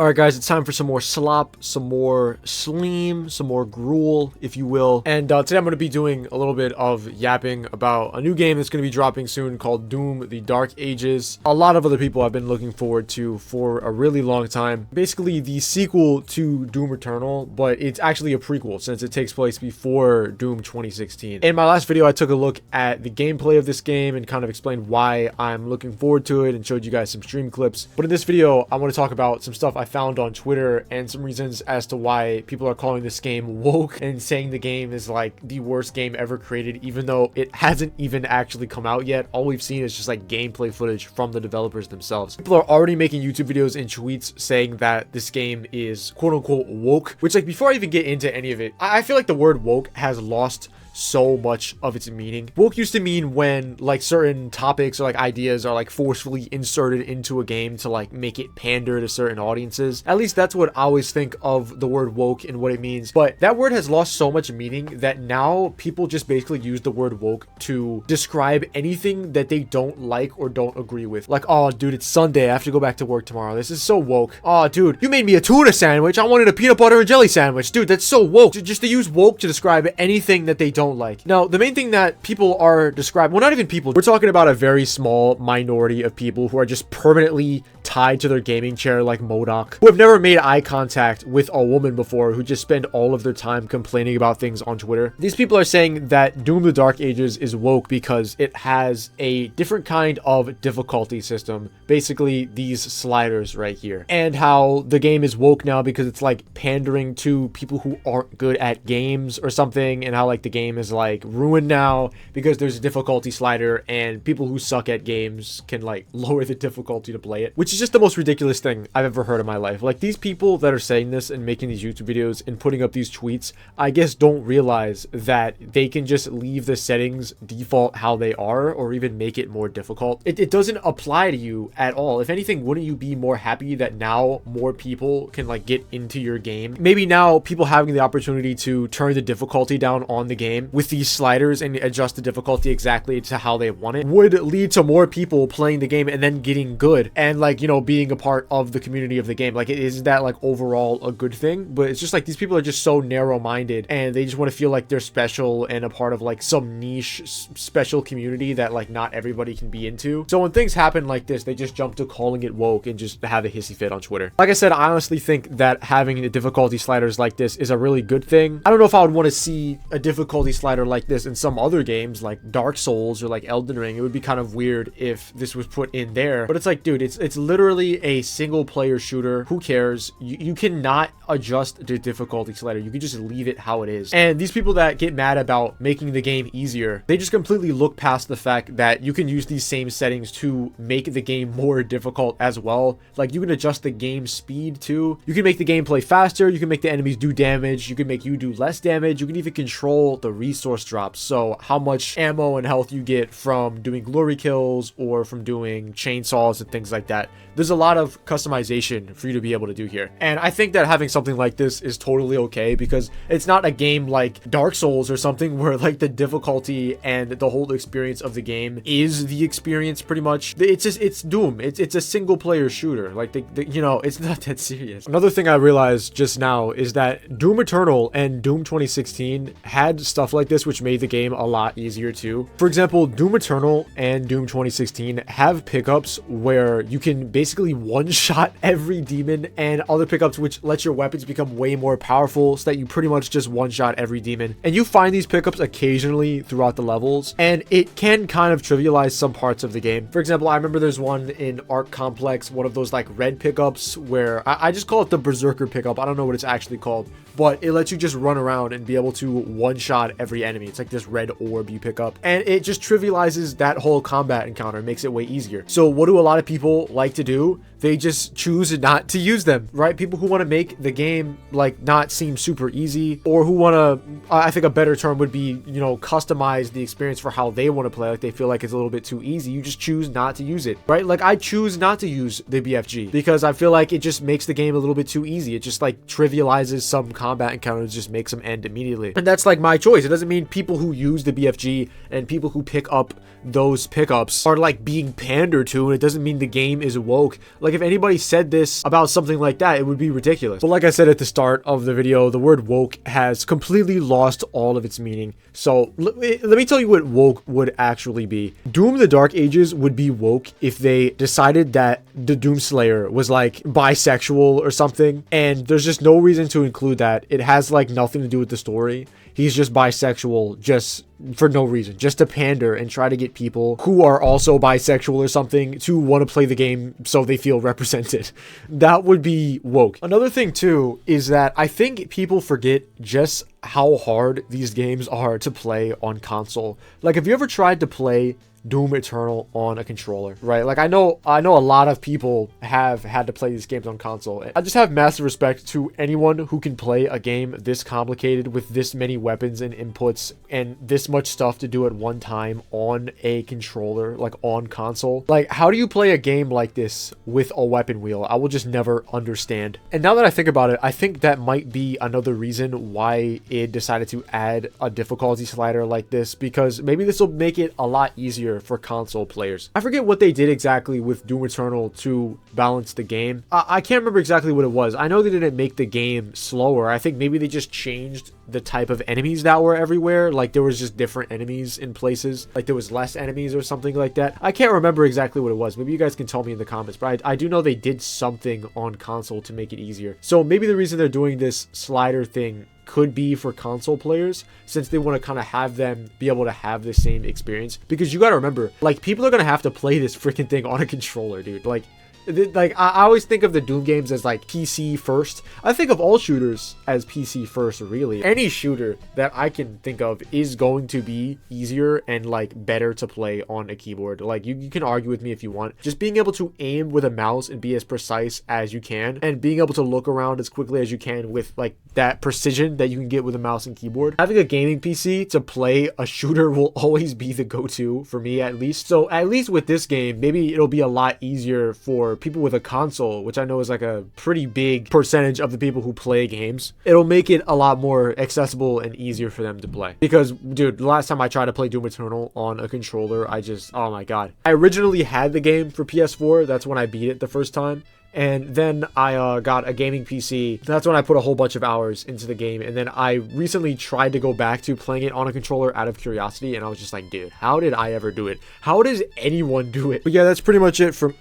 All right, guys, it's time for some more slop, some more sleam, some more gruel, if you will. And today I'm going to be doing a little bit of yapping about a new game that's going to be dropping soon called Doom: The Dark Ages. A lot of other people have been looking forward to for a really long time. Basically, the sequel to Doom Eternal, but it's actually a prequel since it takes place before Doom 2016. In my last video, I took a look at the gameplay of this game and kind of explained why I'm looking forward to it and showed you guys some stream clips. But in this video, I want to talk about some stuff I found on Twitter and some reasons as to why people are calling this game woke and saying the game is like the worst game ever created, even though it hasn't even actually come out yet. All we've seen is just like gameplay footage from the developers themselves. People are already making YouTube videos and tweets saying that this game is quote unquote woke, which, like, before I even get into any of it, I feel like the word woke has lost so much of its meaning. Woke used to mean when like certain topics or like ideas are like forcefully inserted into a game to like make it pander to certain audiences. At least that's what I always think of the word woke and what it means. But that word has lost so much meaning that now people just basically use the word woke to describe anything that they don't like or don't agree with. Like, oh dude, it's Sunday, I have to go back to work tomorrow. This is so woke. Oh dude, you made me a tuna sandwich. I wanted a peanut butter and jelly sandwich. Dude, that's so woke. Just to use woke to describe anything that they don't like. Now, the main thing that people are describing, well, not even people, we're talking about a very small minority of people who are just permanently tied to their gaming chair like MODOK, who have never made eye contact with a woman before, who just spend all of their time complaining about things on Twitter. These people are saying that Doom: The Dark Ages is woke because it has a different kind of difficulty system, basically these sliders right here, and how the game is woke now because it's like pandering to people who aren't good at games or something, and how like the game is like ruined now because there's a difficulty slider and people who suck at games can like lower the difficulty to play it, which is just the most ridiculous thing I've ever heard in my life. Like, these people that are saying this and making these YouTube videos and putting up these tweets, I guess don't realize that they can just leave the settings default how they are or even make it more difficult. It doesn't apply to you at all. If anything, wouldn't you be more happy that now more people can like get into your game? Maybe now people having the opportunity to turn the difficulty down on the game with these sliders and adjust the difficulty exactly to how they want it would lead to more people playing the game and then getting good and, like, you know, being a part of the community of the game. Like, isn't that like overall a good thing? But it's just like these people are just so narrow-minded and they just want to feel like they're special and a part of like some niche special community that like not everybody can be into. So when things happen like this, they just jump to calling it woke and just have a hissy fit on Twitter. Like I said, I honestly think that having the difficulty sliders like this is a really good thing. I don't know if I would want to see a difficulty slider like this in some other games like Dark Souls or like Elden Ring. It would be kind of weird if this was put in there, but it's like, dude, it's literally a single player shooter. Who cares? You cannot adjust the difficulty slider. You can just leave it how it is. And these people that get mad about making the game easier, they just completely look past the fact that you can use these same settings to make the game more difficult as well. Like, you can adjust the game speed too. You can make the gameplay faster. You can make the enemies do damage. You can make you do less damage. You can even control the resource drops. So how much ammo and health you get from doing glory kills or from doing chainsaws and things like that. There's a lot of customization for you to be able to do here. And I think that having something like this is totally okay because it's not a game like Dark Souls or something where like the difficulty and the whole experience of the game is the experience pretty much. It's just, it's Doom. It's a single player shooter. Like, you know, it's not that serious. Another thing I realized just now is that Doom Eternal and Doom 2016 had stuff like this which made the game a lot easier too. For example, Doom Eternal and Doom 2016 have pickups where you can basically one-shot every demon, and other pickups which let your weapons become way more powerful so that you pretty much just one-shot every demon. And you find these pickups occasionally throughout the levels, and it can kind of trivialize some parts of the game. For example, I remember there's one in Arc Complex, one of those like red pickups where I just call it the Berserker pickup. I don't know what it's actually called, but it lets you just run around and be able to one-shot every enemy. It's like this red orb you pick up, and it just trivializes that whole combat encounter, makes it way easier. So what do a lot of people like to do? They just choose not to use them, right? People who want to make the game like not seem super easy, or who want to, I think a better term would be, you know, customize the experience for how they want to play. Like, they feel like it's a little bit too easy. You just choose not to use it, right? Like, I choose not to use the BFG because I feel like it just makes the game a little bit too easy. It just like trivializes some combat encounters, just makes them end immediately. And that's like my choice. It doesn't mean people who use the BFG and people who pick up those pickups are like being pandered to, and it doesn't mean the game is woke. Like, Like, if anybody said this about something like that, it would be ridiculous. But like I said at the start of the video, the word woke has completely lost all of its meaning. So let me tell you what woke would actually be. Doom the Dark Ages would be woke if they decided that the Doomslayer was like bisexual or something, and there's just no reason to include that. It has like nothing to do with the story. He's just bisexual just for no reason, just to pander and try to get people who are also bisexual or something to want to play the game so they feel represented. That would be woke. Another thing too is that I think people forget just how hard these games are to play on console. Like, have you ever tried to play Doom Eternal on a controller, right? Like, I know a lot of people have had to play these games on console. I just have massive respect to anyone who can play a game this complicated with this many weapons and inputs and this much stuff to do at one time on a controller, like on console. Like, how do you play a game like this with a weapon wheel? I will just never understand. And now that I think about it, I think that might be another reason why it decided to add a difficulty slider like this, because maybe this will make it a lot easier for console players. I forget what they did exactly with Doom Eternal to balance the game. I can't remember exactly what it was. I know they didn't make the game slower. I think maybe they just changed the type of enemies that were everywhere. Like, there was just different enemies in places. Like, there was less enemies or something like that. I can't remember exactly what it was. Maybe you guys can tell me in the comments, but I do know they did something on console to make it easier. So maybe the reason they're doing this slider thing could be for console players, since they want to kind of have them be able to have the same experience. Because you got to remember, like, people are going to have to play this freaking thing on a controller, dude. Like, I always think of the Doom games as like PC first. I think of all shooters as PC first, really. Any shooter that I can think of is going to be easier and like better to play on a keyboard. Like, you can argue with me if you want. Just being able to aim with a mouse and be as precise as you can, and being able to look around as quickly as you can with like that precision that you can get with a mouse and keyboard. Having a gaming PC to play a shooter will always be the go-to for me, at least. So at least with this game, maybe it'll be a lot easier for people with a console, which I know is like a pretty big percentage of the people who play games. It'll make it a lot more accessible and easier for them to play. Because, dude, the last time I tried to play Doom Eternal on a controller, oh my god. I originally had the game for PS4. That's when I beat it the first time. And then I got a gaming PC. That's when I put a whole bunch of hours into the game. And then I recently tried to go back to playing it on a controller out of curiosity. And I was just like, dude, how did I ever do it? How does anyone do it? But yeah, that's pretty much it for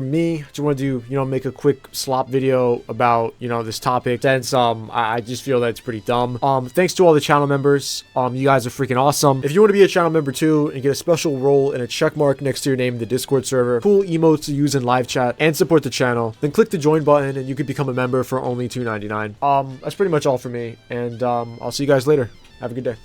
me. Just want to do, make a quick slop video about, this topic, since I just feel that it's pretty dumb. Thanks to all the channel members. You guys are freaking awesome. If you want to be a channel member too and get a special role and a check mark next to your name in the Discord server, cool emotes to use in live chat, and support the channel, then click the join button and you can become a member for only $2.99. That's pretty much all for me, and I'll see you guys later. Have a good day.